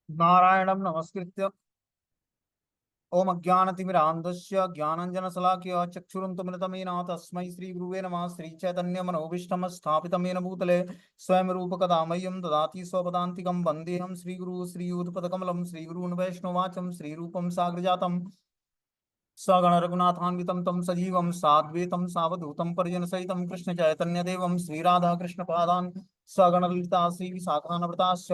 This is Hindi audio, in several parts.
नारायणं नमस्कृत्य ओम अज्ञानतिमिरान्धस्य ज्ञानञ्जनशलाकया चक्षुरुन्मिलितमेन तस्मै श्रीगुरुवे नमः। श्रीचैतन्यमनोभीष्टं स्थापितं येन भूतले स्वयं रूपकदा मह्यं ददाति स्वपदान्तिकं वन्देऽहं श्रीगुरु श्रीयुतपदकमलं श्रीगुरून् वैष्णवाचं श्रीरूपं साग्रजातं सगण रघुनाथान्वितं तं सजीवं साद्वैतं सावधूतं परिजनसहितं कृष्णचैतन्यदेवं श्रीराधाकृष्णपादान् सगण ललिता श्रीविशाखान्विताश्च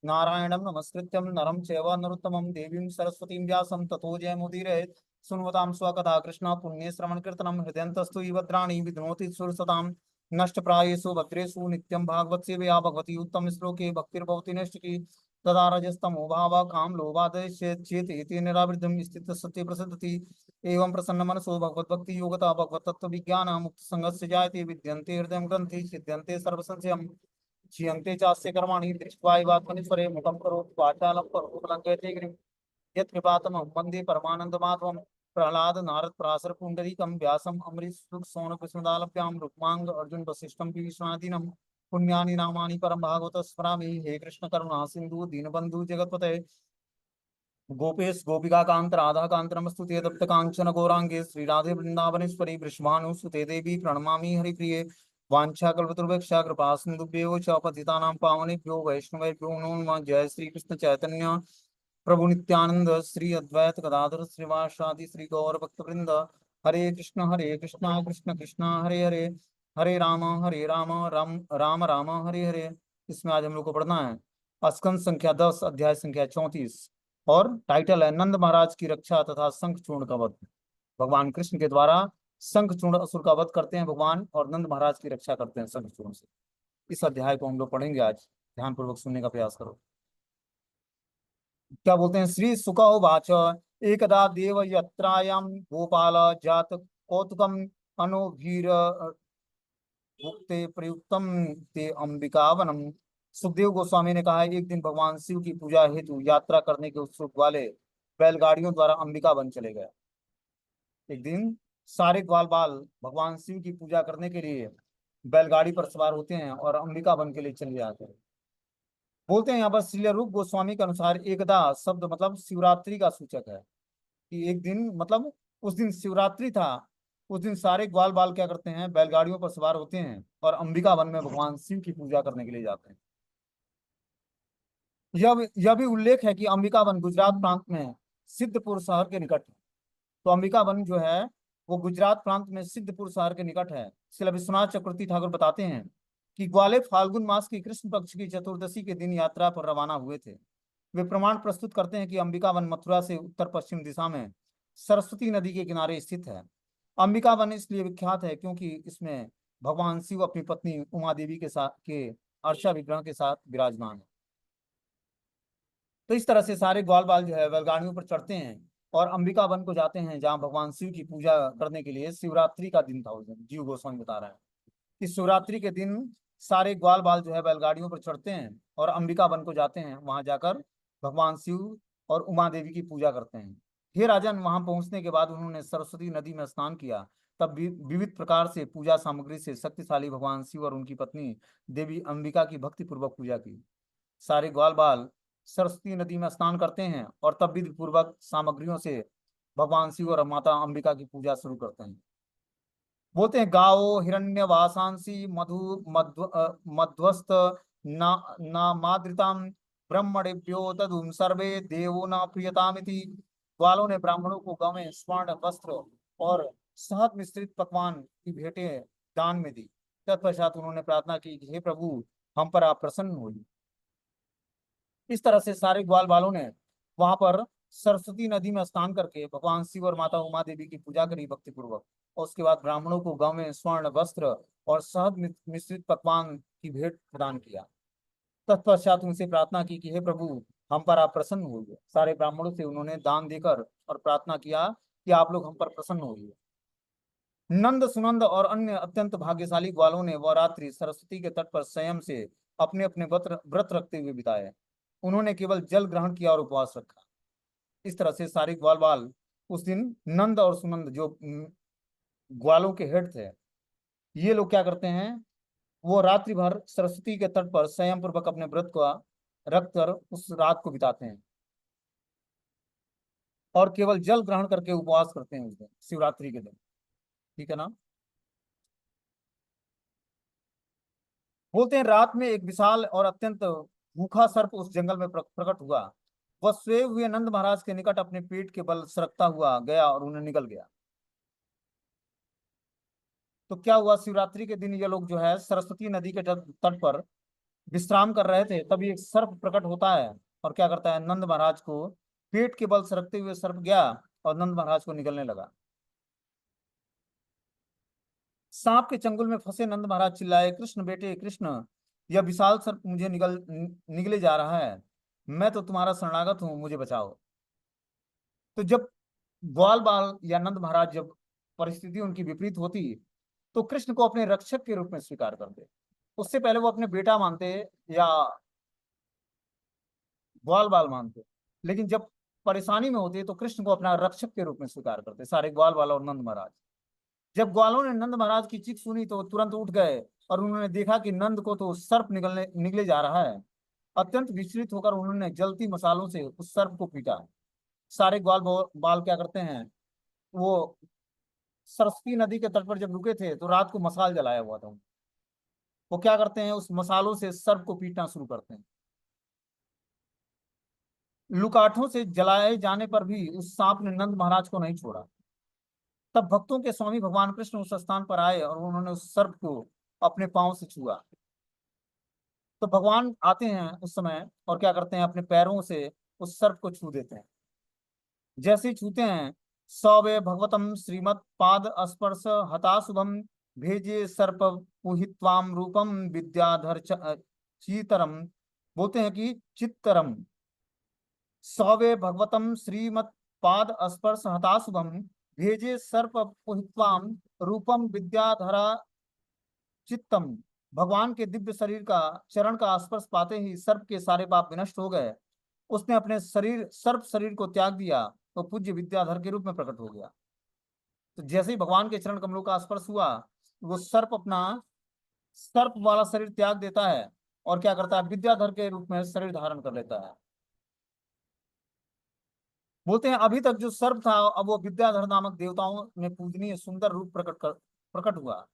नारायणं नमस्कृत्यं नरं चैव नरोत्तमं देवीं सरस्वतीं व्यासं ततो जयमुदीरयेत्। सुन्वतां स्वकथा कृष्ण पुण्ये श्रवणकीर्तनं हृदयन्तस्तु भद्राणि विध्नोति सुरसतां नष्टप्रायेषु भद्रेषु नित्यं भागवत सेवया भगवती उत्तम श्लोके भक्तिर्भवति नैष्टिकी तदा रजस्तमो भाव काम लोभादय चेत निरावृद्धम स्थित सत्य प्रसिद्धति एवं प्रसन्न मनसो भगवद्भक्ति योगता भगवत तत्व विज्ञान मुक्त संगस्य जायते विद्यन्ते हृदय ग्रंथि सिद्ध्यन्ते सर्व संशयम् क्षीयन्ते चास्य कर्माणि दृष्ट्वात्मनिस्वरे मुखं करोति वाचालं करोति गिरिं यत्कृपातमं वन्दे परमानन्दमाधवं प्रह्लाद नारद पराशर पुण्डरीकं व्यासम् अम्बरीश सुख सौनक विष्णुदालभ्यां रुक्मांग अर्जुन वसिष्ठं विश्वनाथीनं पुण्यानि नामानि परम भागवत स्मरामि। हे कृष्ण करुणा सिंधु दीनबंधु जगतपते गोपेश गोपिका कांत राधा कांत नमस्तुते तप्त कांचन गौरांगे श्री राधे वृंदावनेश्वरी वृषभानुसुते देवी प्रणमामि हरिप्रिये वाञ्छाकल्पतरुभ्यश्च कृपा सिन्धुभ्यो च पतितानां पावनेभ्यो वैष्णवेभ्यो नमो नमः। जय श्री कृष्ण चैतन्य प्रभु नित्यानंद श्री अद्वैत गदाधर श्रीवासादि श्री गौर भक्तवृंद हरे कृष्णा कृष्ण कृष्णा हरे हरे हरे राम राम राम राम हरे हरे। इसमें आज हम लोग को पढ़ना है स्कंद संख्या 10 अध्याय संख्या 34 और टाइटल है नंद महाराज की रक्षा तथा शंखचूर्ण का वध। भगवान कृष्ण के द्वारा शंखचूर्ण असुर का वध करते हैं भगवान और नंद महाराज की रक्षा करते हैं शंखचूर्ण से। इस अध्याय को हम लोग पढ़ेंगे आज, ध्यान पूर्वक सुनने का प्रयास करो। क्या बोलते हैं? श्री सुका उवाच एकदा देव यत्रायां गोपाल जात कौतुकम अनोभीर भुक्ते प्रयुक्तम ते अंबिकावनम। सुखदेव गोस्वामी ने कहा एक दिन भगवान शिव की पूजा हेतु यात्रा करने के उत्सुक वाले बैलगाड़ियों द्वारा अंबिका वन चले गए। एक दिन सारे ग्वाल बाल भगवान शिव की पूजा करने के लिए बैलगाड़ी पर सवार होते हैं और अंबिका वन के लिए चले जाते हैं। बोलते हैं यहाँ पर श्रील रूप गोस्वामी के अनुसार एकदा शब्द मतलब शिवरात्रि का सूचक है कि एक दिन मतलब उस दिन शिवरात्रि था। उस दिन सारे ग्वाल बाल क्या करते हैं? बैलगाड़ियों पर सवार होते हैं और अंबिका वन में भगवान शिव की पूजा करने के लिए जाते हैं। यह भी उल्लेख है कि अंबिका वन गुजरात प्रांत में सिद्धपुर शहर के निकट है। तो अंबिका वन जो है वो गुजरात प्रांत में सिद्धपुर शहर के निकट है। श्रील विश्वनाथ चक्रवर्ती ठाकुर बताते हैं कि ग्वाले फाल्गुन मास की कृष्ण पक्ष की चतुर्दशी के दिन यात्रा पर रवाना हुए थे। वे प्रमाण प्रस्तुत करते हैं कि अंबिका वन मथुरा से उत्तर पश्चिम दिशा में सरस्वती नदी के किनारे स्थित है। अंबिका वन इसलिए विख्यात है क्योंकि इसमें भगवान शिव अपनी पत्नी उमा देवी के साथ के अर्चा विग्रह के साथ विराजमान है। तो इस तरह से सारे ग्वाल बाल जो है बैलगाड़ियों पर चढ़ते हैं और अंबिका वन को जाते हैं जहाँ भगवान शिव की पूजा करने के लिए शिवरात्रि का दिन था। उस दिन जीव गोस्वामी बता रहा है कि शिवरात्रि के दिन सारे ग्वाल बाल जो है बैलगाड़ियों पर चढ़ते हैं और अंबिका वन को जाते हैं। वहां जाकर भगवान शिव और उमा देवी की पूजा करते हैं। हे राजन, वहां पहुंचने के बाद उन्होंने सरस्वती नदी में स्नान किया। तब भी विविध प्रकार से पूजा सामग्री से शक्तिशाली भगवान शिव और उनकी पत्नी देवी अंबिका की भक्ति पूर्वक पूजा की। सारे ग्वाल बाल सरस्वती नदी में स्नान करते हैं और तब विधि पूर्वक सामग्रियों से भगवान शिव और माता अंबिका की पूजा शुरू करते हैं। बोलते हैं गाओ हिरण्य वासांसी मध्वस्त ना नामादृताम ब्रह्मणेभ्यो तदुम सर्वे देवो न प्रियतामिति। ग्वालों ने ब्राह्मणों को गवें स्वर्ण वस्त्र और शहद मिश्रित पकवान की भेंटें दान में दी। तत्पश्चात उन्होंने प्रार्थना की कि हे प्रभु, हम पर आप प्रसन्न होइए। इस तरह से सारे ग्वाल बालों ने वहां पर सरस्वती नदी में स्नान करके भगवान शिव और माता उमा देवी की पूजा करी भक्ति पूर्वक। और उसके बाद ब्राह्मणों को गांव में स्वर्ण वस्त्र और शहद मिश्रित पकवान की भेंट प्रदान किया। तत्पश्चात उनसे प्रार्थना की कि हे प्रभु, हम पर आप प्रसन्न होइए। सारे ब्राह्मणों से उन्होंने दान देकर और प्रार्थना किया कि आप लोग हम पर प्रसन्न होइए। नंद सुनंद और अन्य अत्यंत भाग्यशाली ग्वालों ने वह रात्रि सरस्वती के तट पर संयम से अपने अपने व्रत रखते हुए बिताए। उन्होंने केवल जल ग्रहण किया और उपवास रखा। इस तरह से सारे ग्वाल बाल उस दिन नंद और सुनंद जो ग्वालों के हेड थे, ये लोग क्या करते हैं? वो रात्रि भर सरस्वती के तट पर संयम पूर्वक अपने व्रत का रख कर उस रात को बिताते हैं और केवल जल ग्रहण करके उपवास करते हैं उस दिन, शिवरात्रि के दिन। ठीक है ना। बोलते हैं रात में एक विशाल और अत्यंत भूखा सर्प उस जंगल में प्रकट हुआ। वह सोए हुए नंद महाराज के निकट अपने पेट के बल सरकता हुआ गया और उन्हें निगल गया। तो क्या हुआ, शिवरात्रि के दिन ये लोग जो है सरस्वती नदी के तट तट पर विश्राम कर रहे थे, तभी एक सर्प प्रकट होता है और क्या करता है, नंद महाराज को पेट के बल सरकते हुए सर्प गया और नंद महाराज को निगलने लगा। सांप के चंगुल में फंसे नंद महाराज चिल्लाए, कृष्ण बेटे कृष्ण, यह विशाल सर्प मुझे निगले जा रहा है, मैं तो तुम्हारा शरणागत हूँ, मुझे बचाओ। तो जब ग्वाल बाल या नंद महाराज, जब परिस्थिति उनकी विपरीत होती तो कृष्ण को अपने रक्षक के रूप में स्वीकार करते। उससे पहले वो अपने बेटा मानते या ग्वाल बाल मानते, लेकिन जब परेशानी में होते तो कृष्ण को अपना रक्षक के रूप में स्वीकार करते सारे ग्वाल बाल और नंद महाराज। जब ग्वालों ने नंद महाराज की चीख सुनी तो तुरंत उठ गए और उन्होंने देखा कि नंद को तो सर्प निगले जा रहा है। अत्यंत विचलित होकर उन्होंने जलती मसालों से उस सर्प को पीटा। सारे बाल क्या करते हैं, वो सरस्वती नदी के तट पर जब रुके थे तो रात को मसाल जलाया हुआ था, वो क्या करते हैं, उस मसालों से सर्प को पीटना शुरू करते हैं। लुकाठों से जलाए जाने पर भी उस सांप ने नंद महाराज को नहीं छोड़ा। तब भक्तों के स्वामी भगवान कृष्ण उस स्थान पर आए और उन्होंने उस सर्प को अपने पांव से छुआ। तो भगवान आते हैं उस समय और क्या करते हैं, अपने पैरों से उस सर्प को छू देते हैं। जैसे ही छूते हैं, सौवे भगवतम श्रीमत् पाद स्पर्श हता शुभम, भेजे सर्प पुहित्वाम रूपम विद्याधर चीतरम। बोलते हैं कि चित्तरम, सौवे भगवतम श्रीमत् पाद स्पर्श हता शुभम, भेजे सर्प पुहित्वाम रूपम विद्याधरा चित्तम। भगवान के दिव्य शरीर का चरण का स्पर्श पाते ही सर्प के सारे पाप विनष्ट हो गए। उसने अपने शरीर सर्प शरीर को त्याग दिया तो पूज्य विद्याधर के रूप में प्रकट हो गया। तो जैसे ही भगवान के चरण कमलों का स्पर्श हुआ, वो सर्प अपना सर्प वाला शरीर त्याग देता है और क्या करता है, विद्याधर के रूप में शरीर धारण कर लेता है। बोलते हैं अभी तक जो सर्प था, अब वो विद्याधर नामक देवताओं में पूजनीय सुंदर रूप प्रकट हुआ,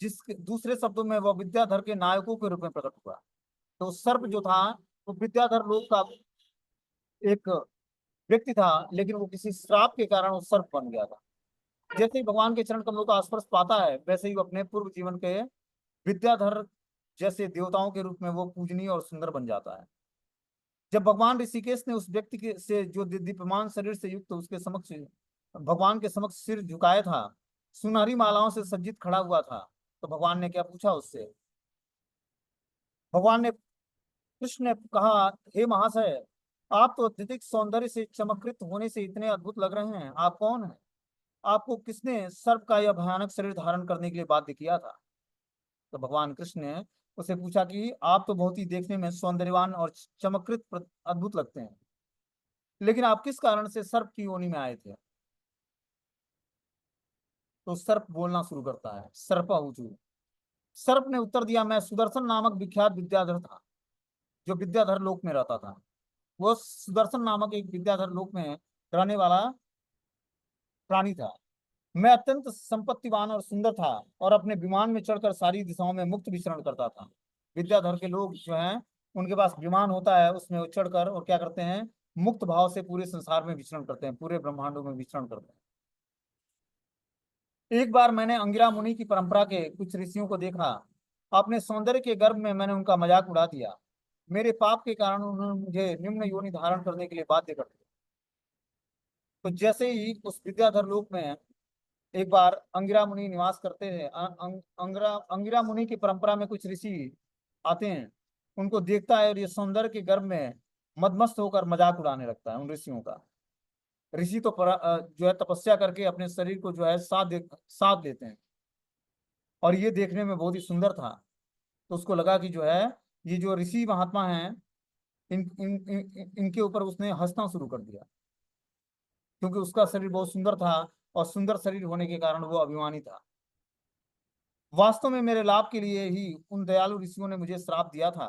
जिस दूसरे शब्दों में वह विद्याधर के नायकों के रूप में प्रकट हुआ। तो सर्प जो था वो विद्याधर लोक का एक व्यक्ति था, लेकिन वो किसी श्राप के कारण वो सर्प बन गया था। जैसे ही भगवान के चरण कमलों का स्पर्श पाता है, वैसे ही वो अपने पूर्व जीवन के विद्याधर जैसे देवताओं के रूप में वो पूजनीय और सुंदर बन जाता है। जब भगवान ऋषिकेश ने उस व्यक्ति के से जो दीप्यमान शरीर से युक्त उसके समक्ष भगवान के समक्ष सिर झुकाया था, सुनहरी मालाओं से सज्जित खड़ा हुआ था, तो भगवान ने क्या पूछा उससे, भगवान ने कृष्ण ने कहा, हे महाशय, आप तो अत्यधिक सौंदर्य से चमत्कृत होने से इतने अद्भुत लग रहे हैं, आप कौन हैं? आपको किसने सर्प का यह भयानक शरीर धारण करने के लिए बाध्य किया था? तो भगवान कृष्ण ने उसे पूछा कि आप तो बहुत ही देखने में सौंदर्यवान और चमत्कृत अद्भुत लगते हैं, लेकिन आप किस कारण से सर्प की योनि में आए थे? तो सर्प बोलना शुरू करता है, सर्प। सर्प ने उत्तर दिया, मैं सुदर्शन नामक विख्यात विद्याधर था, जो विद्याधर लोक में रहता था। वो सुदर्शन नामक एक विद्याधर लोक में रहने वाला प्राणी था। मैं अत्यंत संपत्तिवान और सुंदर था और अपने विमान में चढ़कर सारी दिशाओं में मुक्त विचरण करता था। विद्याधर के लोग जो हैं, उनके पास विमान होता है, उसमें वो चढ़कर और क्या करते हैं, मुक्त भाव से पूरे संसार में विचरण करते हैं, पूरे ब्रह्मांडों में विचरण करते हैं। एक बार मैंने अंगिरा मुनि की परंपरा के कुछ ऋषियों को देखा। अपने सौंदर्य के गर्भ में मैंने उनका मजाक उड़ा दिया। मेरे पाप के कारण उन्होंने मुझे निम्न योनि धारण करने के लिए बाध्य कर दिया। तो जैसे ही उस विद्याधर लोक में एक बार अंगिरा मुनि निवास करते हैं, अंगिरा मुनि की परंपरा में कुछ ऋषि आते हैं, उनको देखता है और ये सौंदर्य के गर्भ में मदमस्त होकर मजाक उड़ाने लगता है उन ऋषियों का। ऋषि तो जो है तपस्या करके अपने शरीर को जो है साथ लेते हैं, और ये देखने में बहुत ही सुंदर था। तो उसको लगा कि जो है ये जो ऋषि महात्मा हैं, इनके ऊपर उसने हंसना शुरू कर दिया, क्योंकि उसका शरीर बहुत सुंदर था और सुंदर शरीर होने के कारण वो अभिमानी था। वास्तव में मेरे लाभ के लिए ही उन दयालु ऋषियों ने मुझे श्राप दिया था।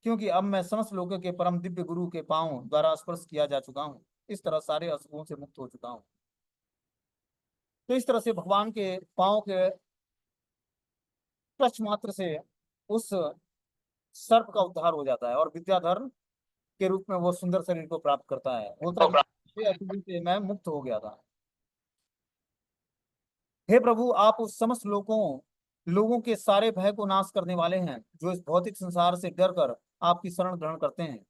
क्योंकि अब मैं समस्त लोगों के परम दिव्य गुरु के पांव द्वारा स्पर्श किया जा चुका हूँ। इस तरह सारे अशुभों से मुक्त हो चुका हूँ। तो इस तरह से भगवान के पांव के टच मात्र से उस सर्प का उद्धार हो जाता है और विद्याधर के रूप में वो सुंदर शरीर को प्राप्त करता है। बोलता है कि "हे अशुभ से मैं मुक्त हो गया था। हे प्रभु, आप उस समस्त लोगों के सारे भय को नाश करने वाले हैं, जो इस भौतिक संसार से डर कर आपकी शरण ग्रहण करते हैं।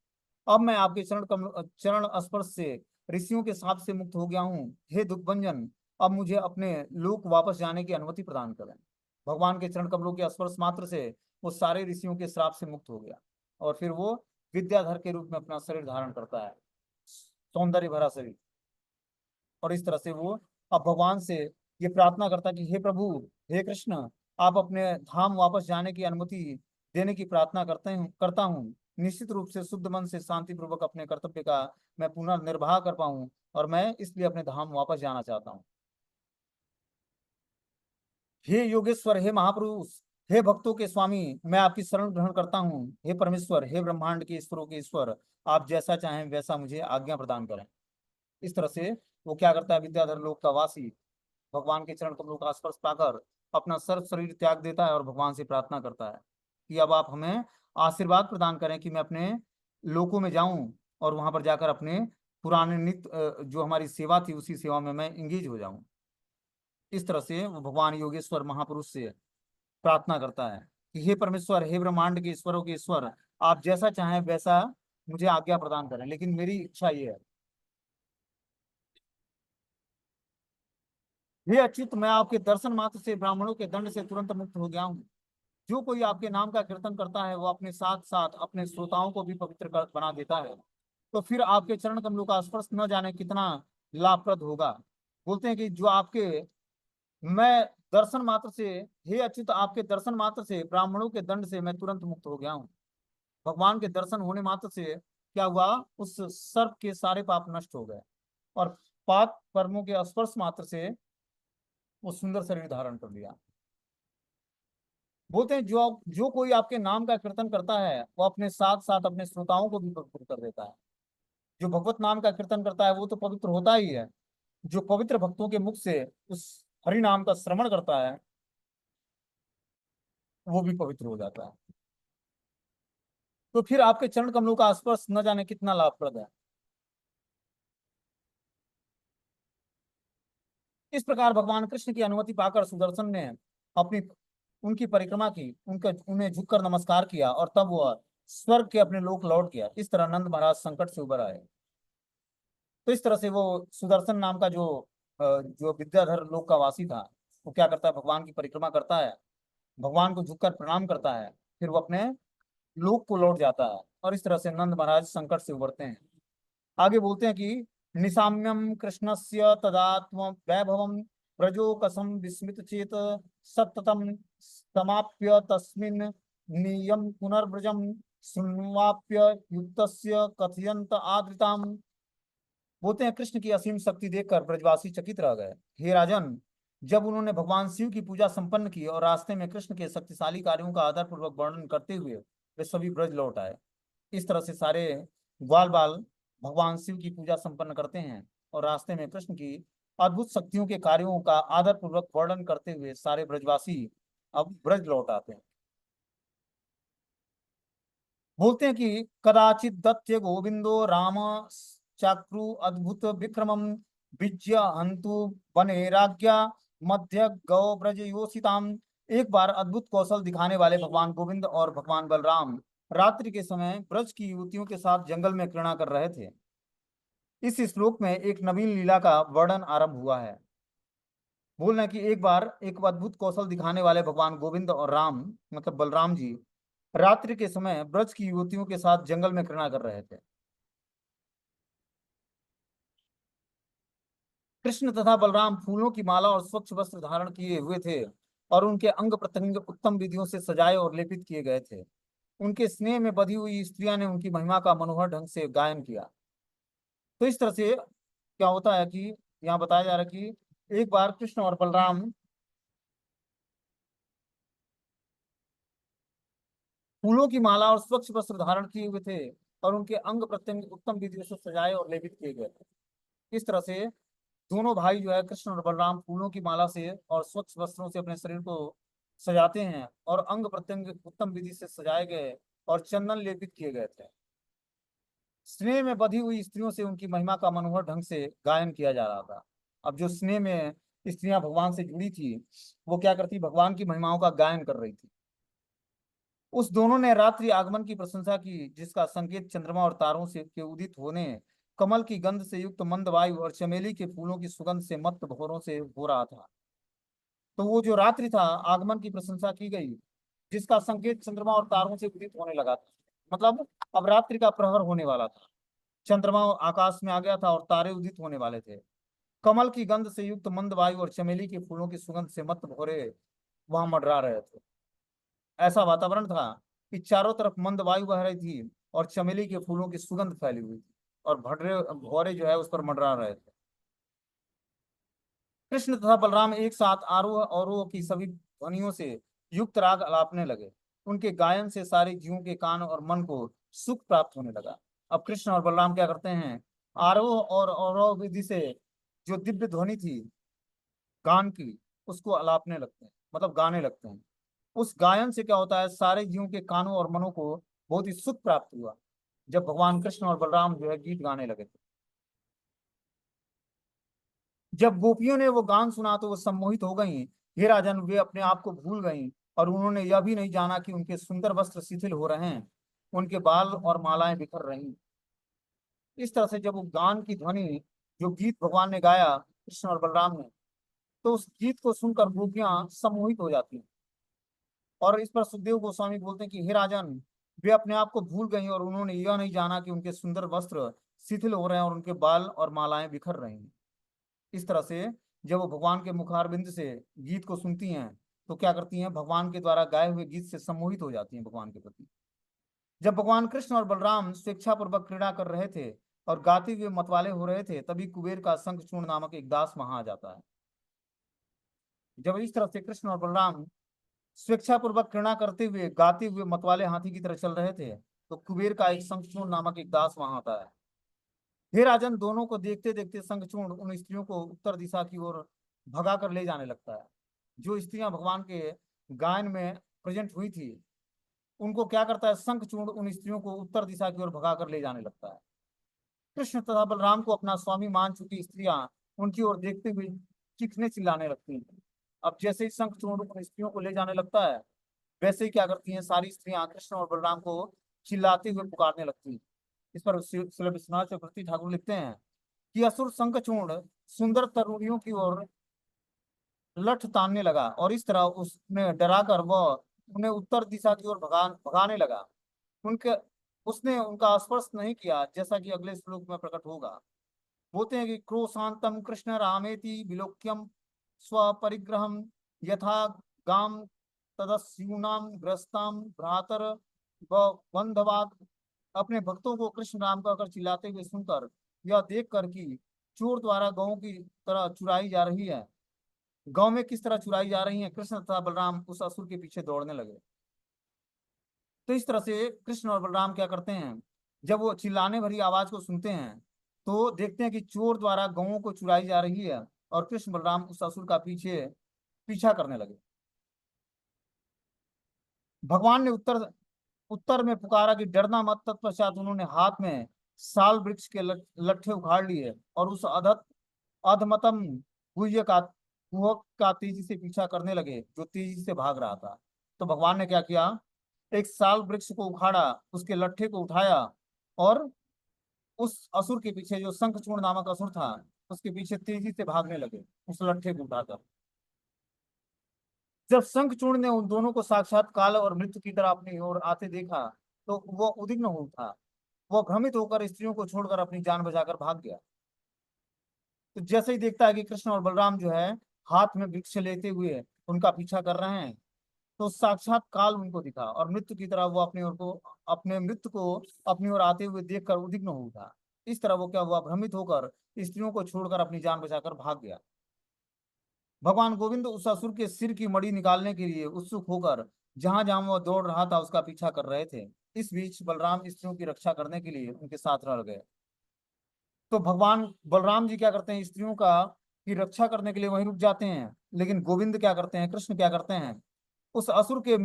अब मैं आपके चरण स्पर्श से ऋषियों के शाप से मुक्त हो गया हूँ। हे दुखभंजन, अब मुझे अपने लोक वापस जाने की अनुमति प्रदान करें। भगवान के चरण कमलों के स्पर्श मात्र से वो सारे ऋषियों के श्राप से मुक्त हो गया और फिर वो विद्याधर के रूप में अपना शरीर धारण करता है, सौंदर्य भरा शरीर। और इस तरह से वो अब भगवान से ये प्रार्थना करता कि हे प्रभु, हे कृष्ण, आप अपने धाम वापस जाने की अनुमति देने की प्रार्थना करता हूँ। निश्चित रूप से शुद्ध मन से शांति पूर्वक अपने कर्तव्य का मैं पुनः निर्वाह कर पाऊं और मैं इसलिए अपने धाम वापस जाना चाहता हूँ। हे योगेश्वर, हे महापुरुष, हे भक्तों के स्वामी, मैं आपकी शरण ग्रहण करता हूँ। हे परमेश्वर, हे ब्रह्मांड के ईश्वरों के ईश्वर, आप जैसा चाहें वैसा मुझे आज्ञा प्रदान करें। इस तरह से वो क्या करता है, विद्याधर लोक का वासी भगवान के चरण कमलों का स्पर्श पाकर अपना सर्व शरीर त्याग देता है और भगवान से प्रार्थना करता है कि अब आप हमें आशीर्वाद प्रदान करें कि मैं अपने लोकों में जाऊं और वहां पर जाकर अपने पुराने नित्य जो हमारी सेवा थी उसी सेवा में मैं इंगेज हो जाऊं। इस तरह से वो भगवान योगेश्वर महापुरुष से प्रार्थना करता है कि हे परमेश्वर, हे ब्रह्मांड के ईश्वरों के ईश्वर, आप जैसा चाहें वैसा मुझे आज्ञा प्रदान करें, लेकिन मेरी इच्छा ये है। हे अच्युत, मैं आपके दर्शन मात्र से ब्राह्मणों के दंड से तुरंत मुक्त हो गया हूँ। जो कोई आपके नाम का कीर्तन करता है वो अपने साथ साथ अपने श्रोताओं को भी बना देता है। तो फिर आपके चरण कमलों का स्पर्श न जाने कितना लाभप्रद होगा। बोलते हैं कि जो आपके मैं दर्शन मात्र से, हे अच्युत, आपके दर्शन मात्र से ब्राह्मणों के दंड से मैं तुरंत मुक्त हो गया हूँ। भगवान के दर्शन होने मात्र से क्या हुआ, उस सर्प के सारे पाप नष्ट हो गए और पाप कर्मों के स्पर्श मात्र से वो सुंदर शरीर धारण कर लिया। बोलते हैं जो जो कोई आपके नाम का कीर्तन करता है वो अपने साथ साथ अपने श्रोताओं को भी पवित्र कर देता है। जो भगवत नाम का कीर्तन करता है वो तो पवित्र होता ही है, जो पवित्र भक्तों के मुख से उस हरि नाम का श्रवण करता है वो भी पवित्र हो जाता है। तो फिर आपके चरण कमलों का स्पर्श न जाने कितना लाभप्रद है। इस प्रकार भगवान कृष्ण की अनुमति पाकर सुदर्शन ने अपनी उनकी परिक्रमा की, उनका उन्हें झुककर नमस्कार किया और तब वह स्वर्ग के अपने लोक लौट गया। इस तरह नंद महाराज संकट से उबर आए। तो इस तरह से वो सुदर्शन नाम का जो विद्याधर लोक का वासी था वो क्या करता है, भगवान की परिक्रमा करता है, भगवान को झुककर प्रणाम करता है, फिर वो अपने लोक को लौट जाता है और इस तरह से नंद महाराज संकट से उबरते हैं। आगे बोलते हैं कि निशाम्यम कृष्णस्य तदात्म वैभवम प्रजो कसम विस्मित चेत सततम समाप्य तस्मिन् नियम पुनर्व्रजम शृण्वाप्य युक्तस्य कथयंत आदृताम। बोलते हैं कृष्ण की असीम शक्ति देखकर ब्रजवासी चकित रह गए। हे राजन, जब उन्होंने भगवान शिव की पूजा संपन्न की और रास्ते में कृष्ण के शक्तिशाली कार्यों का आदर पूर्वक वर्णन करते हुए वे सभी ब्रज लौट आए। इस तरह से सारे ग्वाल बाल भगवान शिव की पूजा संपन्न करते हैं और रास्ते में कृष्ण की अद्भुत शक्तियों के कार्यों का आदर पूर्वक वर्णन करते हुए सारे ब्रजवासी अब ब्रज लौट आते हैं। बोलते हैं कि कदाचित दत्त गोविंदो राम चाक्रु अद्भुत विक्रमम विज्य हंतु वनेराज्ञा मध्य गौ ब्रज योषिताम। एक बार अद्भुत कौशल दिखाने वाले भगवान गोविंद और भगवान बलराम रात्रि के समय ब्रज की युवतियों के साथ जंगल में क्रीड़ा कर रहे थे। इस श्लोक में एक नवीन लीला का वर्णन आरंभ हुआ है। बोल रहे हैं कि एक बार एक अद्भुत कौशल दिखाने वाले भगवान गोविंद और राम मतलब बलराम जी रात्रि के समय ब्रज की युवतियों के साथ जंगल में क्रीड़ा कर रहे थे। कृष्ण तथा बलराम फूलों की माला और स्वच्छ वस्त्र धारण किए हुए थे और उनके अंग प्रत्यंग उत्तम विधियों से सजाए और लेपित किए गए थे। उनके स्नेह में बधी हुई स्त्रियां ने उनकी महिमा का मनोहर ढंग से गायन किया। तो इस तरह से क्या होता है कि यहाँ बताया जा रहा है कि एक बार कृष्ण और बलराम फूलों की माला और स्वच्छ वस्त्र धारण किए हुए थे और उनके अंग प्रत्यंग उत्तम विधियों से सजाए और लेपित किए गए थे। इस तरह से दोनों भाई जो है कृष्ण और बलराम फूलों की माला से और स्वच्छ वस्त्रों से अपने शरीर को सजाते हैं और अंग प्रत्यंग उत्तम विधि से सजाए गए और चंदन लेपित किए गए थे। स्नेह में बधी हुई स्त्रियों से उनकी महिमा का मनोहर ढंग से गायन किया जा रहा था। अब जो स्नेह में स्त्रियां भगवान से जुड़ी थी, वो क्या करती, भगवान की महिमाओं का गायन कर रही थी। उस दोनों ने रात्रि आगमन की प्रशंसा की, जिसका संकेत चंद्रमा और तारों से के उदित होने, कमल की गंध से युक्त मंद वायु और चमेली के फूलों की सुगंध से मत्त भौरों से हो रहा था। तो वो जो रात्रि था, आगमन की प्रशंसा की गई, जिसका संकेत चंद्रमा और तारों से उदित होने लगा था। मतलब अब रात्रि का प्रहर होने वाला था, चंद्रमा आकाश में आ गया था और तारे उदित होने वाले थे। कमल की गंध से युक्त मंद वायु और चमेली के फूलों की सुगंध से मत्त भौरे वहां मंडरा रहे थे। ऐसा वातावरण था कि चारों तरफ मंद वायु बह रही थी और चमेली के फूलों की सुगंध फैली हुई थी और भटरे भौरे जो है उस पर मंडरा रहे थे। कृष्ण तथा बलराम एक साथ आरोह अवरोह की सभी ध्वनियों से युक्त राग अलापने लगे। उनके गायन से सारे जीवों के कान और मन को सुख प्राप्त होने लगा। अब कृष्ण और बलराम क्या करते हैं, आरोह और अवरोह विधि से जो दिव्य ध्वनि थी गान की, उसको अलापने लगते हैं, मतलब गाने लगते हैं। उस गायन से क्या होता है, सारे जीवों के कानों और मनों को बहुत ही सुख प्राप्त हुआ जब भगवान कृष्ण और बलराम जो है गीत गाने लगे थे। जब गोपियों ने वो गान सुना तो वो सम्मोहित हो गईं। हे राजन, वे अपने आप को भूल गईं और उन्होंने यह भी नहीं जाना कि उनके सुंदर वस्त्र शिथिल हो रहे हैं, उनके बाल और मालाएं बिखर रही। इस तरह से जब वो गान की ध्वनि, जो गीत भगवान ने गाया कृष्ण और बलराम ने, तो उस गीत को सुनकर गोपियां सम्मोहित हो जाती हैं। और इस पर सुखदेव गोस्वामी बोलते हैं कि हे राजन, वे अपने आप को भूल गई और उन्होंने यह नहीं जाना कि उनके सुंदर वस्त्र शिथिल हो रहे हैं और उनके बाल और मालाएं बिखर रही हैं। इस तरह से जब वो भगवान के मुखारबिंद से गीत को सुनती हैं, तो क्या करती हैं, भगवान के द्वारा गाए हुए गीत से सम्मोहित हो जाती हैं भगवान के प्रति। जब भगवान कृष्ण और बलराम स्वेच्छापूर्वक क्रीड़ा कर रहे थे और गाते हुए मतवाले हो रहे थे, तभी कुबेर का शंखचूर्ण नामक एक दास वहां आ जाता है। जब इस तरह से कृष्ण और बलराम स्वेच्छापूर्वक क्रीड़ा करते हुए गाते हुए मतवाले हाथी की तरह चल रहे थे, तो कुबेर का एक शंखचूर्ण नामक एक दास वहां आता है। हे राजन, दोनों को देखते देखते शंखचूर्ण उन स्त्रियों को उत्तर दिशा की ओर भगा कर ले जाने लगता है। जो स्त्रियां भगवान के गायन में प्रेजेंट हुई थी, उनको क्या करता है, शंखचूर्ण उन स्त्रियों को उत्तर दिशा की ओर भगा कर ले जाने लगता है। कृष्ण तथा बलराम को अपना स्वामी मान चुकी स्त्रियां उनकी ओर देखते हुए चीखने चिल्लाने लगती हैं। अब जैसे ही शंखचूर्ण उन स्त्रियों को ले जाने लगता है, वैसे ही क्या करती हैं, सारी स्त्रियां कृष्ण और बलराम को चिल्लाते हुए पुकारने लगती हैं। इस पर श्री विश्वनाथ चक्रवर्ती ठाकुर लिखते हैं कि असुर शंखचूर्ण सुंदर तरुणियों की ओर लठ तानने लगा और इस तरह उसने डराकर वह उन्हें उत्तर दिशा की ओर भगाने लगा। उनके उसने उनका स्पर्श नहीं किया, जैसा कि अगले श्लोक में प्रकट होगा। बोलते हैं कि क्रोशांतम कृष्ण रामेति विलोक्यम स्वपरिग्रहम यथा गाम तदस्यूनाम ग्रस्ताम भ्रातर व बंधवाद। अपने भक्तों को कृष्ण राम कहकर चिल्लाते हुए सुनकर, यह देखकर कि चोर द्वारा गौं की तरह चुराई जा रही है, गांव में किस तरह चुराई जा रही है, कृष्ण तथा बलराम उस असुर के पीछे दौड़ने लगे। तो इस तरह से कृष्ण और बलराम क्या करते हैं, जब वो चिल्लाने भरी आवाज को सुनते हैं, तो देखते हैं कि चोर द्वारा गौओं को चुराई जा रही है और कृष्ण बलराम उस असुर का पीछा करने लगे। भगवान ने उत्तर उत्तर में पुकारा कि डरना मत। तत्पश्चात उन्होंने हाथ में साल वृक्ष के लट्ठे उखाड़ लिए और उस अधमतम गुहक का तेजी से पीछा करने लगे, जो तेजी से भाग रहा था। तो भगवान ने क्या किया, एक साल वृक्ष को उखाड़ा, उसके लट्ठे को उठाया और उस असुर के पीछे, जो शंखचूर्ण नामक असुर था, उसके पीछे तेजी से भागने लगे उस लट्ठे को उठाकर। जब शंखचूर्ण ने उन दोनों को साक्षात काल और मृत्यु की तरह अपनी ओर आते देखा, तो वो उद्विग्न हो उठा। वो भ्रमित होकर स्त्रियों को छोड़कर अपनी जान बचाकर भाग गया। तो जैसे ही देखता है कि कृष्ण और बलराम जो है हाथ में वृक्ष लेते हुए उनका पीछा कर रहे हैं, तो साक्षात काल उनको दिखा और मृत्यु की तरह वो अपने मृत्यु को अपनी ओर आते हुए देखकर उद्विग्न हो उठा। इस तरह वो क्या हुआ, भ्रमित होकर स्त्रियों को छोड़कर अपनी जान बचाकर भाग गया। भगवान गोविंद उस असुर के सिर की मणि निकालने के लिए उत्सुक होकर जहां जहां वो दौड़ रहा था उसका पीछा कर रहे थे। इस बीच बलराम स्त्रियों की रक्षा करने के लिए उनके साथ रह गए। तो भगवान बलराम जी क्या करते हैं, स्त्रियों का की रक्षा करने के लिए वहीं रुक जाते हैं। लेकिन गोविंद क्या करते हैं, कृष्ण क्या करते हैं, उस असुर के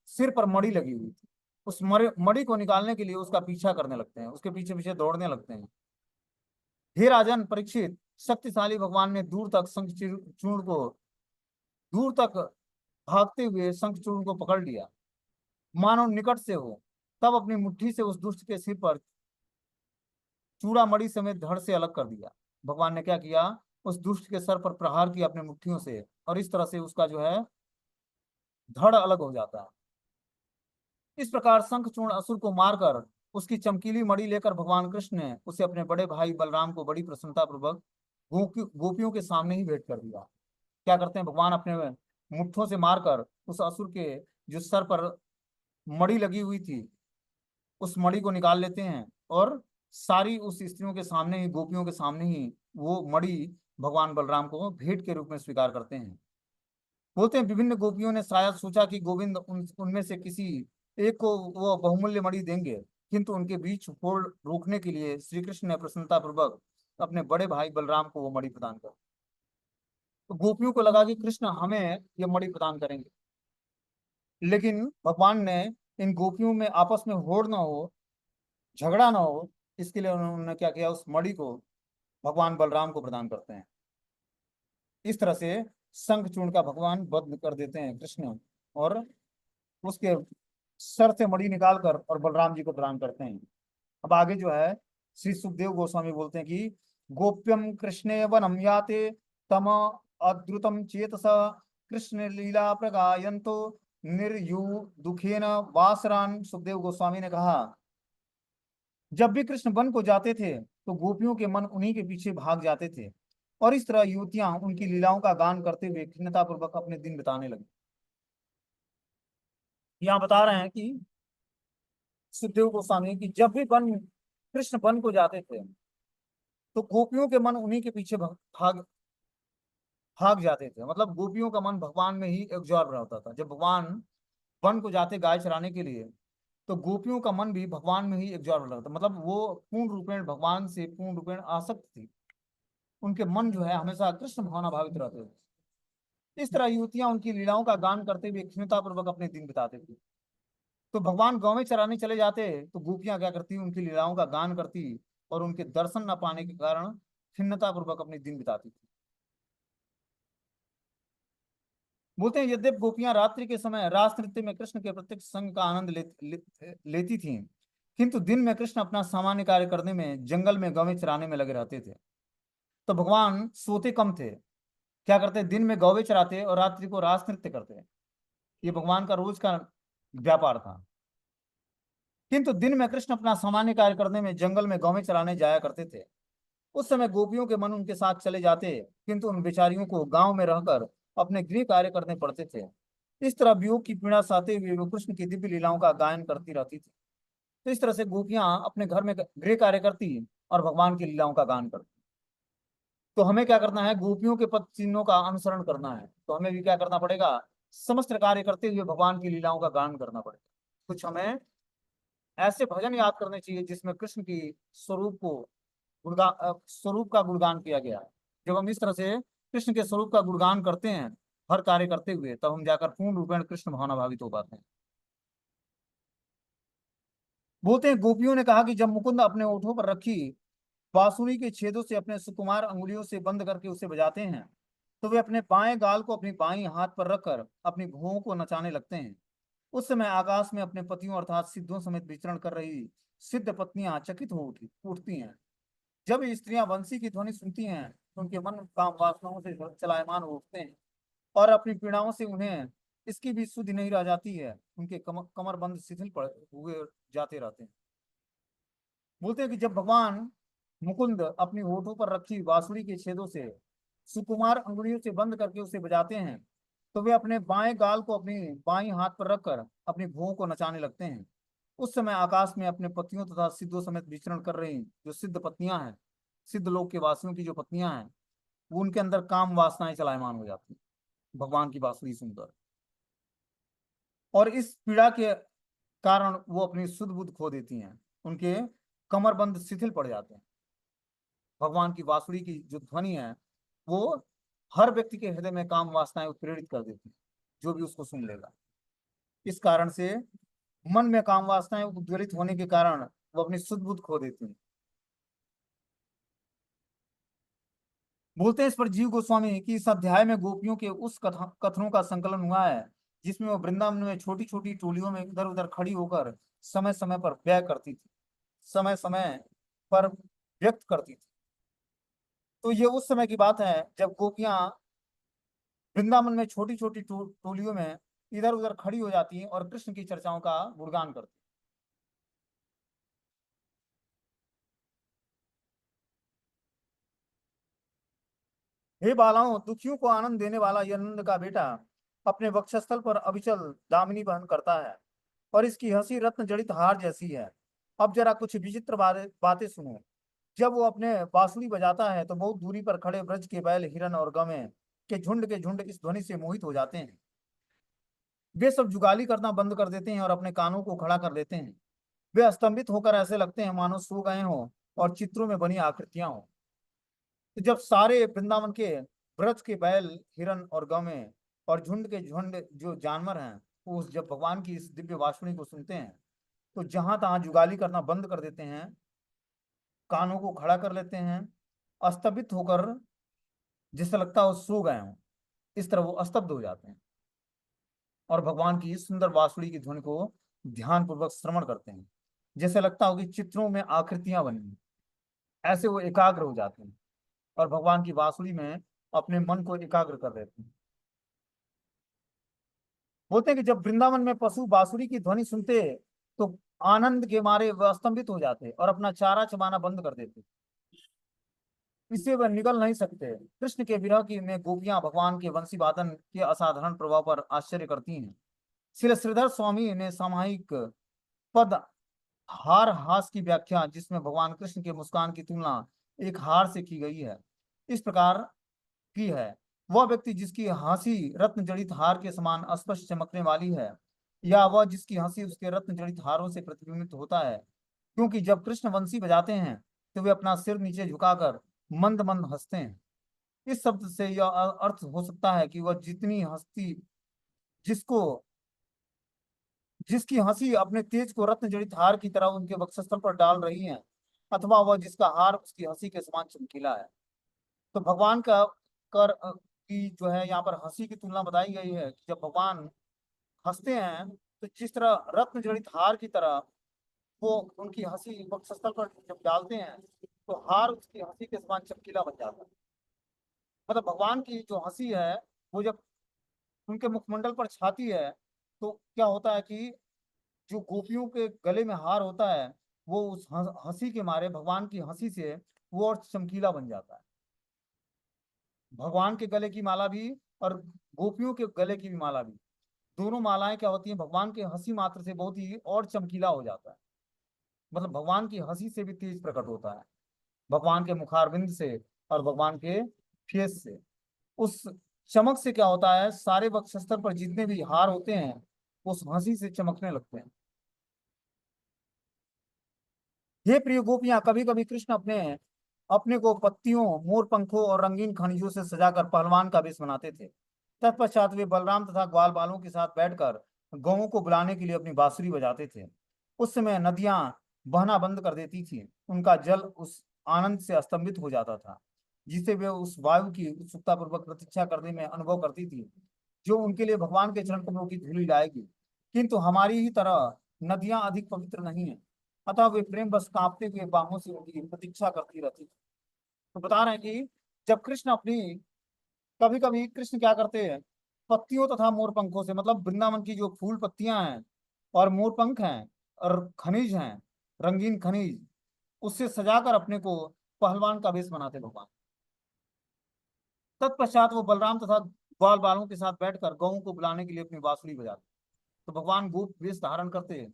सिर पर मणि लगी हुई थी, उस मणि को निकालने के लिए उसका पीछा करने लगते हैं, उसके पीछे पीछे दौड़ने लगते हैं। हे राजन परीक्षित, शक्तिशाली भगवान ने दूर तक शंखचूर्ण को दूर तक भागते हुए शंखचूर्ण को पकड़ लिया, मानो निकट से हो। तब अपनी मुट्ठी से उस दुष्ट के सिर पर चूड़ामणि समेत धड़ से अलग कर दिया। भगवान ने क्या किया, उस दुष्ट के सर पर प्रहार किया अपने मुट्ठियों से, और इस तरह से उसका जो है धड़ अलग हो जाता है। इस प्रकार शंखचूर्ण असुर को मारकर उसकी चमकीली मणि लेकर भगवान कृष्ण ने उसे अपने बड़े भाई बलराम को बड़ी प्रसन्नता पूर्वक गोपियों के सामने ही भेंट कर दिया। क्या करते हैं, भगवान अपने मुट्ठों से मारकर उस असुर के जो सर पर मणि लगी हुई थी उस मणि को निकाल लेते हैं, और सारी उस स्त्रियों के सामने ही, गोपियों के सामने ही वो मणि भगवान बलराम को भेंट के रूप में स्वीकार करते हैं। बोलते हैं विभिन्न गोपियों ने शायद सोचा कि गोविंद उनमें से किसी एक को वो बहुमूल्य मणि देंगे, किंतु उनके बीच होड़ रोकने के लिए श्री कृष्ण ने प्रसन्नता पूर्वक अपने बड़े भाई बलराम को वो मणि प्रदान कर। तो गोपियों को लगा कि कृष्ण हमें ये मणि प्रदान करेंगे, लेकिन भगवान ने इन गोपियों में आपस में होड़ ना हो, झगड़ा ना हो, इसके लिए उन्होंने क्या किया, उस मणि को भगवान बलराम को प्रदान करते हैं। इस तरह से शंखचूर्ण का भगवान वध कर देते हैं कृष्ण, और उसके सर से मणि निकालकर और बलराम जी को प्रदान करते हैं। अब आगे जो है श्री सुखदेव गोस्वामी बोलते हैं कि गोप्यम कृष्णे वनम याते तम अद्रुतम चेतस कृष्ण लीला प्रगायन्तो निर्यु दुखेन वासरान। सुखदेव गोस्वामी ने कहा, जब भी कृष्ण वन को जाते थे तो गोपियों के मन उन्हीं के पीछे भाग जाते थे, और इस तरह युवतियां उनकी लीलाओं का गान करते हुए खिन्नतापूर्वक अपने दिन बिताने लगी। यहाँ बता रहे हैं कि सुखदेव गोस्वामी की जब भी वन कृष्ण वन को जाते थे तो गोपियों के मन उन्हीं के पीछे भाग भाग जाते थे। मतलब गोपियों का मन भगवान में ही एकजुट रहता था। जब भगवान वन को जाते गाय चराने के लिए तो गोपियों का मन भी भगवान में ही एकजुट रहता था। मतलब वो पूर्ण रूपेण भगवान से पूर्ण रूपेण आसक्त थी, उनके मन जो है हमेशा कृष्ण भावना भावित रहते थे। इस तरह युवतियां उनकी लीलाओं का गान करते हुए क्षमतापूर्वक अपने दिन बिताते थे। तो भगवान गाँव में चराने चले जाते तो गोपियां क्या करती, उनकी लीलाओं का गान करती, और उनके दर्शन न पाने के कारण खिन्नतापूर्वक अपने दिन बिताती थी। बोलते हैं यद्यप गोपियां रात्रि के समय रास नृत्य में कृष्ण के प्रत्यक्ष संग का आनंद लेती थीं, किंतु दिन में कृष्ण अपना सामान्य कार्य करने में, जंगल में गौवें चराने में लगे रहते थे। तो भगवान सोते कम थे, क्या करते, दिन में गौवें चराते और रात्रि को रास नृत्य करते। ये भगवान का रोज का व्यापार था। किंतु दिन में कृष्ण अपना सामान्य कार्य करने में, जंगल में गौवें चराने जाया करते थे। उस समय गोपियों के मन उनके साथ चले जाते, किंतु उन बेचारियों को गांव में रहकर अपने गृह कार्य करने पड़ते थे। इस तरह वियोग की पीड़ा सहते हुए वो कृष्ण की दिव्य लीलाओं का गायन करती रहती थी। तो इस तरह से गोपियां अपने घर में गृह कार्य करती और भगवान की लीलाओं का गान करती। तो हमें क्या करना है, गोपियों के पद चिन्हों का अनुसरण करना है। तो हमें भी क्या करना पड़ेगा, समस्त कार्य करते हुए भगवान की लीलाओं का गान करना पड़ेगा। कुछ हमें ऐसे भजन याद करने चाहिए जिसमें कृष्ण की स्वरूप को स्वरूप का गुणगान किया गया है। जब हम इस तरह से कृष्ण के स्वरूप का गुणगान करते हैं हर कार्य करते हुए, तब हम जाकर पूर्ण रूपेण कृष्ण भावना भावित हो पाते हैं। बोलते हैं गोपियों ने कहा कि जब मुकुंद अपने ओठों पर रखी बांसुरी के छेदों से अपने सुकुमार अंगुलियों से बंद करके उसे बजाते हैं, तो वे अपने बाएं गाल को अपनी बाईं हाथ पर रखकर अपनी भुवों को नचाने लगते हैं। उस समय आकाश में अपने पतियों अर्थात सिद्धों समेत विचरण कर रही सिद्ध पत्नियां चकित हो उठती हैं। जब स्त्रियां बंसी की ध्वनि सुनती हैं तो उनके मन काम वासनाओं से चलायमान हो उठते हैं, और अपनी पीड़ाओं से उन्हें इसकी भी सुधि नहीं रह जाती है। उनके कमर बंद शिथिल पड़ हुए जाते रहते हैं। बोलते हैं कि जब भगवान मुकुंद अपनी होठों पर रखी बांसुरी के छेदों से सुकुमार अंगुलियों से बंद करके उसे बजाते हैं, तो वे अपने बाएं गाल को अपनी बाईं हाथ पर रखकर अपनी भुवों को नचाने लगते हैं। उस समय आकाश में अपने पतियों तथा सिद्धों समेत विचरण कर रही जो सिद्ध पत्नियां हैं, सिद्ध लोक के वासियों की जो पत्नियां हैं, वो उनके अंदर काम वासनाएं चलायमान हो जाती हैं भगवान की बांसुरी सुनकर। और इस पीड़ा के कारण वो अपनी सुध बुद्ध खो देती हैं, उनके कमरबंद शिथिल पड़ जाते हैं। भगवान की बांसुरी की जो ध्वनि है वो हर व्यक्ति के हृदय में काम वासनाएं उत्प्रेरित कर देती है, जो भी उसको सुन लेगा। इस कारण से मन में काम वासनाएं उद्वेलित होने के कारण वो अपनी सुध बुद्ध खो देती है। बोलते हैं इस पर जीव गोस्वामी कि इस अध्याय में गोपियों के उस कथनों का संकलन हुआ है जिसमें वो वृंदावन में छोटी छोटी टोलियों में इधर उधर खड़ी होकर समय समय पर व्यय करती थी, समय समय पर व्यक्त करती थी। तो ये उस समय की बात है जब गोपियां वृंदावन में छोटी छोटी टोलियों में इधर उधर खड़ी हो जाती हैं और कृष्ण की चर्चाओं का गुणगान करती हैं। हे बालाओं, दुखियों को आनंद देने वाला यह नंद का बेटा अपने वक्षस्थल पर अविचल दामिनी बहन करता है और इसकी हंसी रत्न जड़ित हार जैसी है। अब जरा कुछ विचित्र बातें सुनो। जब वो अपने बांसुरी बजाता है तो बहुत दूरी पर खड़े ब्रज के बैल, हिरन और गवें के झुंड इस ध्वनि से मोहित हो जाते हैं। वे सब जुगाली करना बंद कर देते हैं और अपने कानों को खड़ा कर लेते हैं। वे स्तंभित होकर ऐसे लगते हैं मानो सो गए हों और चित्रों में बनी आकृतियां हों। तो जब सारे वृंदावन के ब्रज के बैल, हिरन और गवें और झुंड के झुंड जो जानवर हैं वो जब भगवान की इस दिव्य वाणी को सुनते हैं तो जहां तहां जुगाली करना बंद कर देते हैं, कानों को खड़ा कर लेते हैं, स्तंभित होकर जिससे लगता है वो सो गए हों इस तरह वो स्तब्ध हो जाते हैं और भगवान की इस सुंदर बांसुरी की ध्वनि को ध्यान पूर्वक श्रवण करते हैं। जैसे लगता हो कि चित्रों में आकृतियां बनी, ऐसे वो एकाग्र हो जाते हैं और भगवान की बांसुरी में अपने मन को एकाग्र कर देते हैं। बोलते हैं कि जब वृंदावन में पशु बांसुरी की ध्वनि सुनते तो आनंद के मारे वह स्तंभित हो जाते और अपना चारा चबाना बंद कर देते, इससे वह निकल नहीं सकते। कृष्ण के विरह की में गोपियां भगवान के वंशी वादन के असाधारण प्रभाव पर आश्चर्य करती हैं। श्री श्रीधर स्वामी ने सामायिक पद हार हास की व्याख्या जिसमें भगवान कृष्ण के मुस्कान की तुलना एक हार से की गई है इस प्रकार की है। वह व्यक्ति जिसकी हंसी रत्न जड़ित हार के समान स्पष्ट चमकने वाली है, या वह जिसकी हंसी उसके रत्न जड़ित हारों से प्रतिबिंबित होता है, क्योंकि जब कृष्ण वंशी बजाते हैं तो वे अपना सिर नीचे झुकाकर मंद मंद हंसते हैं। इस शब्द से यह अर्थ हो सकता है कि वह जितनी हंसती जिसको जिसकी हंसी अपने तेज को रत्न जड़ित हार की तरह उनके वक्षस्थल पर डाल रही है, अथवा वह जिसका हार उसकी हंसी के समान चमकीला है। तो भगवान का की जो है यहाँ पर हंसी की तुलना बताई गई है कि जब भगवान हंसते हैं तो जिस तरह रत्न जड़ित हार की तरह वो उनकी हंसी वक्षस्थल पर जब डालते हैं तो हार उसकी हंसी के समान चमकीला बन जाता है। मतलब भगवान की जो हंसी है वो जब उनके मुखमंडल पर छाती है तो क्या होता है कि जो गोपियों के गले में हार होता है वो उस हंसी के मारे भगवान की हंसी से वो और चमकीला बन जाता है। भगवान के गले की माला भी और गोपियों के गले की भी माला भी, दोनों मालाएं क्या होती हैं भगवान के हंसी मात्र से बहुत ही और चमकीला हो जाता है। मतलब भगवान की हंसी से भी तेज प्रकट होता है, भगवान के मुखारविंद से और भगवान के फेस से। उस चमक से क्या होता है सारे वक्षस्तर पर जितने भी हार होते हैं उस हंसी से चमकने लगते हैं। हे प्रिय गोपियां, कभी कभी कृष्ण अपने अपने को पत्तियों, मोर पंखों और रंगीन खनिजों से सजाकर पहलवान का वेश बनाते थे। तत्पश्चात वे बलराम तथा ग्वाल बालों के साथ बैठकर गौओं को बुलाने के लिए अपनी बांसुरी बजाते थे। उस समय नदियां बहना बंद कर देती थी, उनका जल उस आनंद से स्तंभित हो जाता था जिसे वे उस वायु की उत्सुकता पूर्वक प्रतीक्षा करने में अनुभव करती थी जो उनके लिए भगवान के चरण कमलों की धूलि लाएगी। किंतु हमारी ही तरह नदियां अधिक पवित्र नहीं है, अतः वे प्रेम बस कांपते हुए बाहों से उनकी प्रतीक्षा करती रहती थी। तो बता रहे हैं कि जब कृष्ण अपनी कभी कभी कृष्ण क्या करते हैं पत्तियों तथा मोर पंखों से, मतलब वृंदावन की जो फूल पत्तियां हैं और मोर पंख हैं और खनिज हैं, रंगीन खनिज, उससे सजाकर अपने को पहलवान का वेश बनाते भगवान। तत्पश्चात वो बलराम तथा ग्वाल बालों के साथ बैठकर गौओं को बुलाने के लिए अपनी बांसुरी बजाते। तो भगवान गोप वेश धारण करते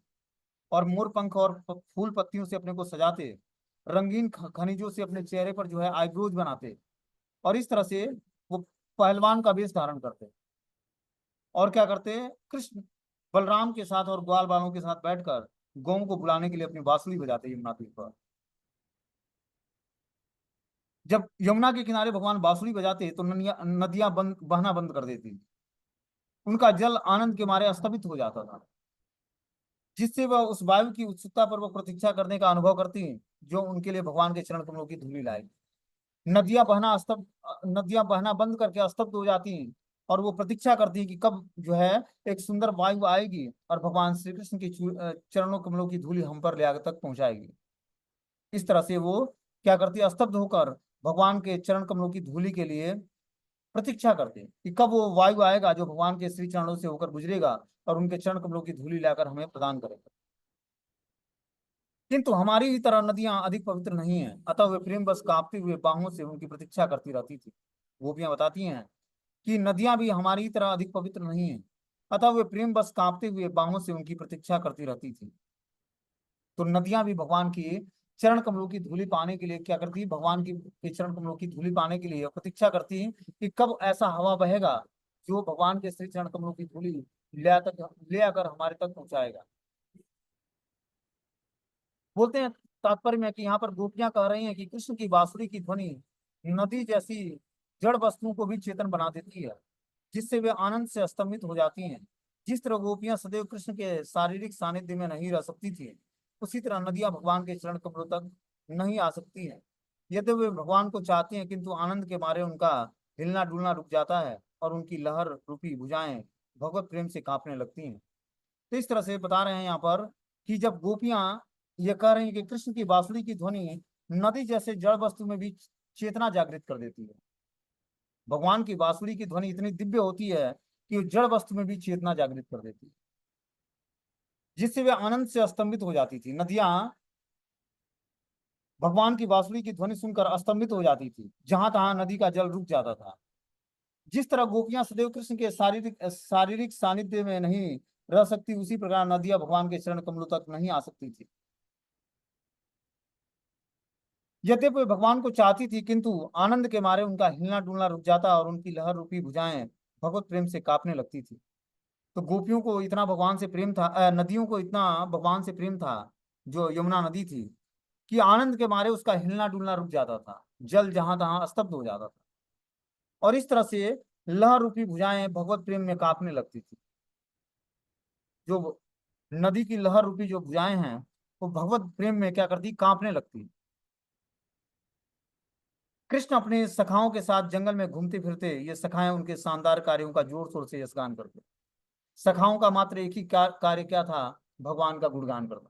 और मोर पंख और फूल पत्तियों से अपने को सजाते, रंगीन खनिजों से अपने चेहरे पर जो है आईब्रोज बनाते और इस तरह से वो पहलवान का वेश धारण करते। और क्या करते कृष्ण बलराम के साथ और ग्वाल बालों के साथ बैठकर गौं को बुलाने के लिए अपनी बांसुरी बजाते यमुना तीर पर। जब यमुना के किनारे भगवान बांसुरी बजाते तो नदियां बहना बंद कर देती, उनका जल आनंद के मारे स्तमित हो जाता था, जिससे वह उस वायु की उत्सुकता पर वह प्रतीक्षा करने का अनुभव करती जो उनके लिए भगवान के चरण कमलों की धूलि लाएगी। नदियां बहना बंद करके स्तब्ध हो जाती हैं और वो प्रतीक्षा करती हैं कि कब जो है एक सुंदर वायु आएगी और भगवान श्री कृष्ण के चरणों कमलों की धूलि हम पर ले आगे तक पहुंचाएगी। इस तरह से वो क्या करती है, स्तब्ध होकर भगवान के चरण कमलों की धूलि के लिए प्रतीक्षा करते हैं कि कब वो वायु आएगा जो भगवान के श्री चरणों से होकर गुजरेगा और उनके चरण कमलों की धूलि लाकर हमें प्रदान करेगा। किंतु हमारी ही तरह नदियां अधिक पवित्र नहीं है, अतः वे प्रेम बस कांपते हुए बाहों से उनकी प्रतीक्षा करती रहती थी। गोपियां बताती हैं कि नदियां भी हमारी ही तरह अधिक पवित्र नहीं है, अतः वे प्रेम बस कांपते हुए बाहों से उनकी प्रतीक्षा करती रहती थी। तो नदियां भी भगवान की चरण कमलों की धूलि पाने के लिए क्या करती है, भगवान की के चरण कमलों की धूलि पाने के लिए प्रतीक्षा करती है कि कब ऐसा हवा बहेगा जो भगवान के श्री चरण कमलों की धूलि ले आकर हमारे तक पहुंचाएगा। बोलते हैं तात्पर्य में कि यहाँ पर गोपियां कह रही हैं कि कृष्ण की बांसुरी की ध्वनि नदी जैसी जड़ वस्तुओं को भी चेतन बना देती है, जिससे वे आनंद से अस्तमित हो जाती हैं। जिस तरह गोपियां सदैव कृष्ण के शारीरिक सानिध्य में नहीं रह सकती थी, उसी तरह नदियां भगवान के चरण कमलों तक नहीं आ सकती हैं। यदि वे भगवान को चाहती हैं, किंतु आनंद के मारे उनका हिलना डुलना रुक जाता है और उनकी लहर रूपी भुजाएं भगवत प्रेम से कांपने लगती हैं। तो इस तरह से बता रहे हैं यहाँ पर कि जब गोपियां ये कह रही हैं कि कृष्ण की बांसुरी की ध्वनि नदी जैसे जड़ वस्तु में भी चेतना जागृत कर देती है। भगवान की बांसुरी की ध्वनि इतनी दिव्य होती है कि वो जड़ वस्तु में भी चेतना जागृत कर देती है, जिससे वे आनंद से अस्तंभित हो जाती थी। नदियां भगवान की बांसुरी की ध्वनि सुनकर अस्तंभित हो जाती थी, जहां तहां नदी का जल रुक जाता था। जिस तरह गोपियां सदैव कृष्ण के शारीरिक सानिध्य में नहीं रह सकती, उसी प्रकार नदियां भगवान के चरण कमलों तक नहीं आ सकती थी। यद्यपि वे भगवान को चाहती थी, किंतु आनंद के मारे उनका हिलना डुलना रुक जाता और उनकी लहर रूपी भुजाएं भगवत प्रेम से कांपने लगती थी। तो गोपियों को इतना भगवान से प्रेम था, नदियों को इतना भगवान से प्रेम था, जो यमुना नदी थी, कि आनंद के मारे उसका हिलना डुलना रुक जाता था, जल जहां तहां स्तब्ध हो जाता था और इस तरह से लहर रूपी भुजाएं भगवत प्रेम में कांपने लगती थी। जो नदी की लहर रूपी जो भुजाएं हैं वो भगवत प्रेम में क्या करती, कांपने लगती। कृष्ण अपने सखाओं के साथ जंगल में घूमते फिरते, ये सखाएं उनके शानदार कार्यों का जोर शोर से यशगान करते। सखाओं का मात्र एक ही कार्य क्या था, भगवान का गुणगान करना।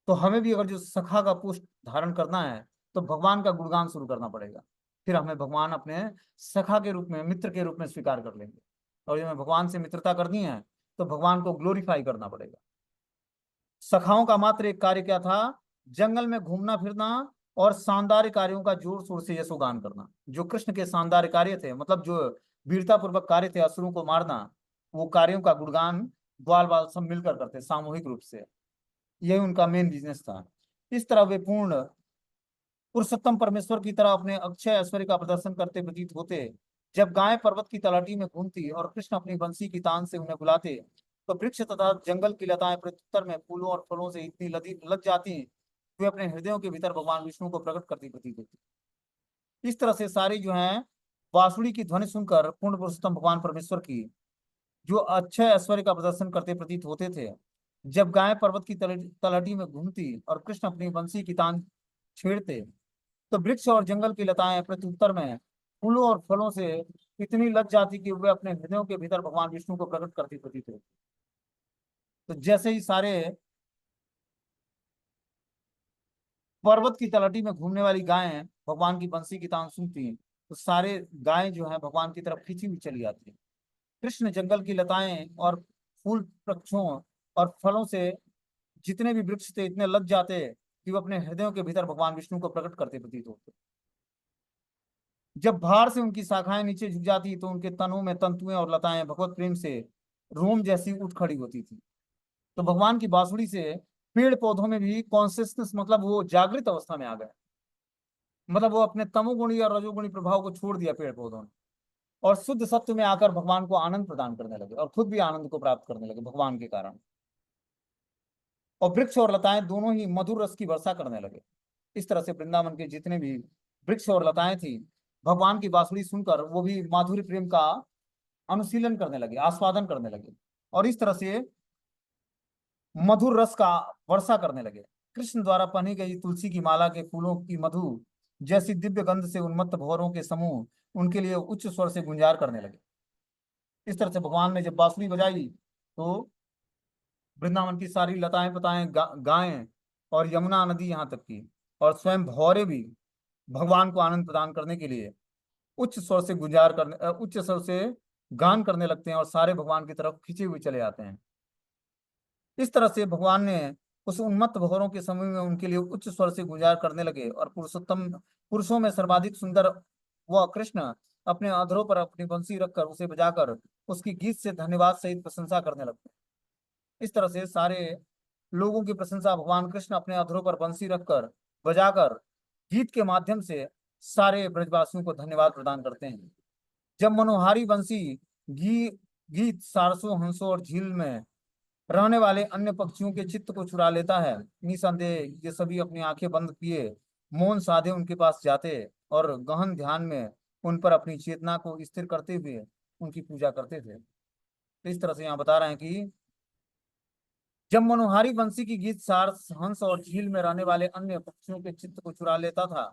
तो हमें भी अगर जो सखा का पुष्ट धारण करना है तो भगवान का गुणगान शुरू करना पड़ेगा, फिर हमें भगवान अपने सखा के रूप में, मित्र के रूप में स्वीकार कर लेंगे। और यदि हमें भगवान से मित्रता करनी है तो भगवान को ग्लोरीफाई करना पड़ेगा। सखाओं का मात्र एक कार्य क्या था, जंगल में घूमना फिरना और शानदार कार्यों का जोर शोर से यशोगान करना। जो कृष्ण के शानदार कार्य थे, मतलब जो वीरता पूर्वक कार्य थे, असुरों को मारना, वो कार्यों का गुणगान ग्वाल बाल सब मिलकर करते सामूहिक रूप से। यही उनका मेन बिजनेस था। इस तरह वे पूर्ण पुरुषोत्तम परमेश्वर की तरह अपने अक्षय ऐश्वर्य का प्रदर्शन करते प्रतीत होते। जब गाय पर्वत की तलहटी में घूमती और कृष्ण अपनी बंसी की तान से उन्हें बुलाते, तो वृक्ष तथा जंगल की लताएं प्रत्युत्तर में फूलों और फलों से इतनी लदी लग जाती, वे अपने हृदयों के भीतर भगवान विष्णु को प्रकट करती प्रतीत होती। इस तरह से सारी जो है बांसुरी की ध्वनि सुनकर पूर्ण पुरुषोत्तम भगवान परमेश्वर की जो अक्षय ऐश्वर्य का प्रदर्शन करते प्रतीत होते थे। जब गाय पर्वत की तलहटी में घूमती और कृष्ण अपनी बंसी की तान छेड़ते, तो वृक्ष और जंगल की लताएं प्रत्युत्तर में फूलों और फलों से इतनी लग जाती कि वे अपने हृदयों के भीतर भगवान विष्णु को प्रकट करती प्रतीत होती। तो जैसे ही सारे पर्वत की तलहटी में घूमने वाली गायें भगवान की बंसी की तान सुनती हैं, तो सारे गायें जो है भगवान की तरफ खींची हुई चली आती है। कृष्ण जंगल की लताएं और फूल वृक्षों और फलों से जितने भी वृक्ष थे इतने लग जाते कि वो अपने हृदयों के भीतर भगवान विष्णु को प्रकट करते प्रतीत होते। जब भार से उनकी शाखाएं नीचे झुक जाती तो उनके तनों में तंतुएं और लताएं भगवत प्रेम से रोम जैसी उठ खड़ी होती थी। तो भगवान की बांसुरी से पेड़ पौधों में भी कॉन्सियसनेस, मतलब वो जागृत अवस्था में आ गए, मतलब वो अपने तमोगुणी और रजोगुणी प्रभाव को छोड़ दिया पेड़ पौधों ने और शुद्ध सत्व में आकर भगवान को आनंद प्रदान करने लगे और खुद भी आनंद को प्राप्त करने लगे भगवान के कारण। और वृक्ष और लताएं दोनों ही मधुर रस की वर्षा करने लगे। इस तरह से वृंदावन के जितने भी वृक्ष और लताएं थी, भगवान की बांसुरी सुनकर वो भी माधुर्य प्रेम का अनुशीलन करने लगे, आस्वादन करने लगे और इस तरह से मधुर रस का वर्षा करने लगे। कृष्ण द्वारा पहनी गई तुलसी की माला के फूलों की मधु जैसी दिव्य गंध से उन्मत्त भौरों के समूह उनके लिए उच्च स्वर से गुंजार करने लगे। इस तरह से भगवान ने जब बांसुरी बजाई तो वृंदावन की सारी लताएं पताएं गायें और यमुना नदी यहाँ तक की और स्वयं भौरे भी भगवान को आनंद प्रदान करने के लिए उच्च स्वर से गुंजार करने उच्च स्वर से गान करने लगते हैं और सारे भगवान की तरफ खींचे हुए चले आते हैं। इस तरह से भगवान ने उस उन्मत्त भौरों के समय में उनके लिए उच्च स्वर से गुंजार करने लगे और पुरुषोत्तम पुरुषों में सर्वाधिक सुंदर वह कृष्ण अपने अधरों पर अपनी बंसी रखकर उसे बजाकर उसकी गीत से धन्यवाद सहित प्रशंसा करने लगते। इस तरह से सारे लोगों की प्रशंसा भगवान कृष्ण अपने अधरों पर बंसी रखकर बजाकर गीत के माध्यम से सारे ब्रजवासियों को धन्यवाद प्रदान करते हैं। जब मनोहारी बंसी गीत सारसों हंसों और झील में रहने वाले अन्य पक्षियों के चित्त को चुरा लेता है, निसंदेह ये सभी अपनी आंखें बंद किए मौन साधे उनके पास जाते और गहन ध्यान में उन पर अपनी चेतना को स्थिर करते हुए उनकी पूजा करते थे। तो इस तरह से यहाँ बता रहे हैं कि जब मनोहारी बंसी की गीत सार हंस और झील में रहने वाले अन्य पक्षियों के चित्त को चुरा लेता था,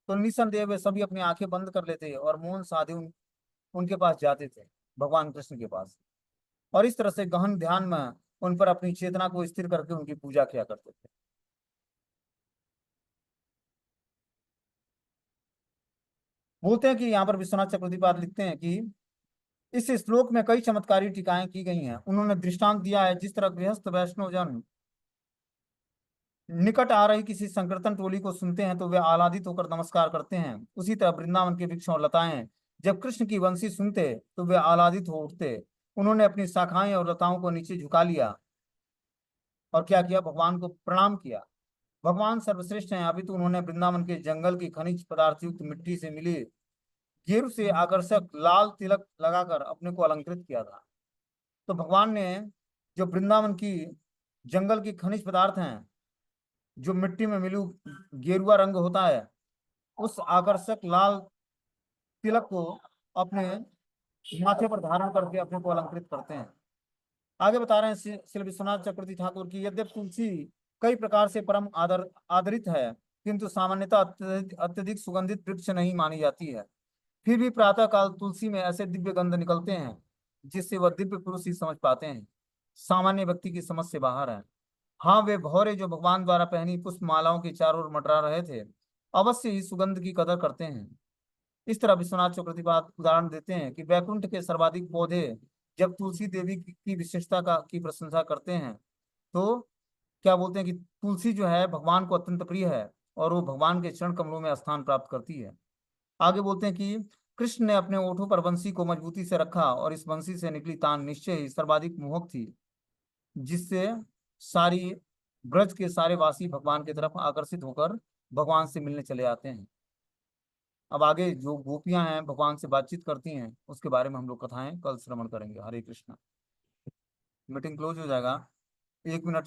तो निसंदेह वे सभी अपनी आंखें बंद कर लेते और मौन साधे उनके पास जाते थे, भगवान कृष्ण के पास, और इस तरह से गहन ध्यान में उन पर अपनी चेतना को स्थिर करके उनकी पूजा किया करते थे। बोलते हैं कि यहाँ पर विश्वनाथ चक्रवर्ती लिखते हैं कि इस श्लोक में कई चमत्कारी टीकाएं की गई हैं। उन्होंने दृष्टांत दिया है जिस तरह गृहस्थ वैष्णव जन निकट आ रही किसी संकीर्तन टोली को सुनते हैं तो वे आह्लादित होकर नमस्कार करते हैं, उसी तरह वृंदावन के वृक्ष और लताएं जब कृष्ण की वंशी सुनते तो वे आह्लादित हो उठते। उन्होंने अपनी शाखाएं और लताओं को नीचे झुका लिया और क्या किया, भगवान को प्रणाम किया। भगवान सर्वश्रेष्ठ हैं। अभी तो उन्होंने वृंदावन के जंगल की खनिज पदार्थ युक्त मिट्टी से मिली गेरु से आकर्षक लाल तिलक लगाकर अपने को अलंकृत किया था। तो भगवान ने जो वृंदावन की जंगल की खनिज पदार्थ हैं, जो मिट्टी में मिलू गेरुआ रंग होता है, उस आकर्षक लाल तिलक को अपने माथे पर धारण करके अपने को अलंकृत करते हैं। आगे बता रहे हैं श्री विश्वनाथ चक्रवर्ती ठाकुर की, यद्यप तुलसी कई प्रकार से परम आदरित है, किंतु सामान्यतः अत्यधिक सुगंधित वृक्ष नहीं मानी जाती है। फिर भी प्रातः काल तुलसी में ऐसे दिव्य गंध निकलते हैं जिससे वह दिव्य पुरुष ही समझ पाते हैं, सामान्य व्यक्ति की समझ से बाहर है। हाँ, वे भौरे जो भगवान द्वारा पहनी पुष्प मालाओं के चारों ओर मंडरा रहे थे अवश्य ही सुगंध की कदर करते हैं। इस तरह विश्वनाथ चक्रवर्ती उदाहरण देते हैं कि वैकुंठ के सर्वाधिक पौधे जब तुलसी देवी की विशेषता की प्रशंसा करते हैं तो क्या बोलते हैं कि तुलसी जो है भगवान को अत्यंत प्रिय है और वो भगवान के चरण कमलों में स्थान प्राप्त करती है। आगे बोलते हैं कि कृष्ण ने अपने ओठों पर बंसी को मजबूती से रखा और इस बंसी से निकली तान निश्चय ही सर्वाधिक मोहक थी, जिससे सारी ब्रज के सारे वासी भगवान की तरफ आकर्षित होकर भगवान से मिलने चले आते हैं। अब आगे जो गोपियां हैं भगवान से बातचीत करती हैं उसके बारे में हम लोग कथाएं कल श्रवण करेंगे। हरे कृष्णा। मीटिंग क्लोज हो जाएगा, 1 मिनट